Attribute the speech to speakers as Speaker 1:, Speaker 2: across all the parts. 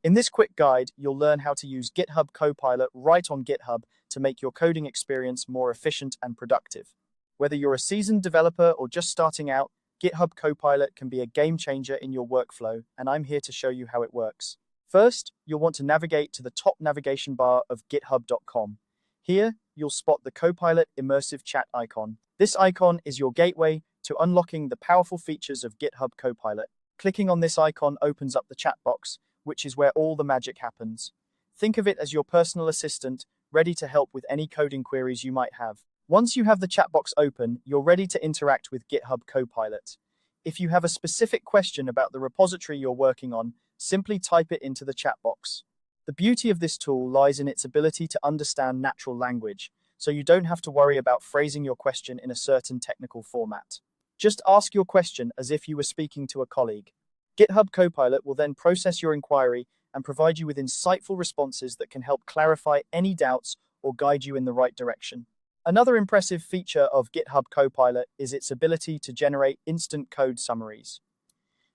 Speaker 1: In this quick guide, you'll learn how to use GitHub Copilot right on GitHub to make your coding experience more efficient and productive. Whether you're a seasoned developer or just starting out, GitHub Copilot can be a game changer in your workflow, and I'm here to show you how it works. First, you'll want to navigate to the top navigation bar of github.com. Here, you'll spot the Copilot immersive chat icon. This icon is your gateway to unlocking the powerful features of GitHub Copilot. Clicking on this icon opens up the chat box, which is where all the magic happens. Think of it as your personal assistant, ready to help with any coding queries you might have. Once you have the chat box open, you're ready to interact with GitHub Copilot. If you have a specific question about the repository you're working on, simply type it into the chat box. The beauty of this tool lies in its ability to understand natural language, so you don't have to worry about phrasing your question in a certain technical format. Just ask your question as if you were speaking to a colleague. GitHub Copilot will then process your inquiry and provide you with insightful responses that can help clarify any doubts or guide you in the right direction. Another impressive feature of GitHub Copilot is its ability to generate instant code summaries.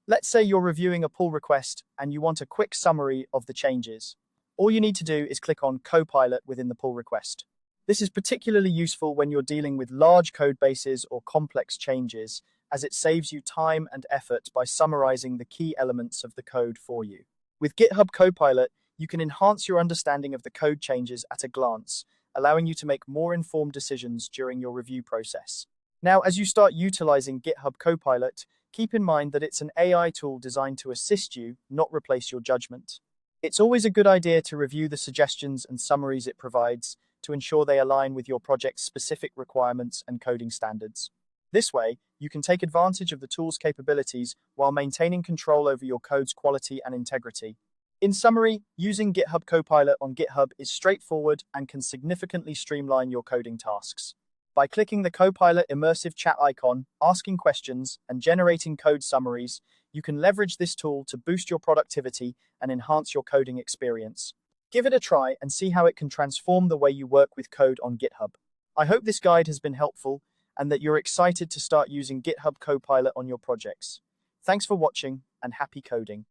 Speaker 1: Let's say you're reviewing a pull request and you want a quick summary of the changes. All you need to do is click on Copilot within the pull request. This is particularly useful when you're dealing with large code bases or complex changes, as it saves you time and effort by summarizing the key elements of the code for you. With GitHub Copilot, you can enhance your understanding of the code changes at a glance, allowing you to make more informed decisions during your review process. Now, as you start utilizing GitHub Copilot, keep in mind that it's an AI tool designed to assist you, not replace your judgment. It's always a good idea to review the suggestions and summaries it provides to ensure they align with your project's specific requirements and coding standards. This way, you can take advantage of the tool's capabilities while maintaining control over your code's quality and integrity. In summary, using GitHub Copilot on GitHub is straightforward and can significantly streamline your coding tasks. By clicking the Copilot immersive chat icon, asking questions, and generating code summaries, you can leverage this tool to boost your productivity and enhance your coding experience. Give it a try and see how it can transform the way you work with code on GitHub. I hope this guide has been helpful and that you're excited to start using GitHub Copilot on your projects. Thanks for watching and happy coding.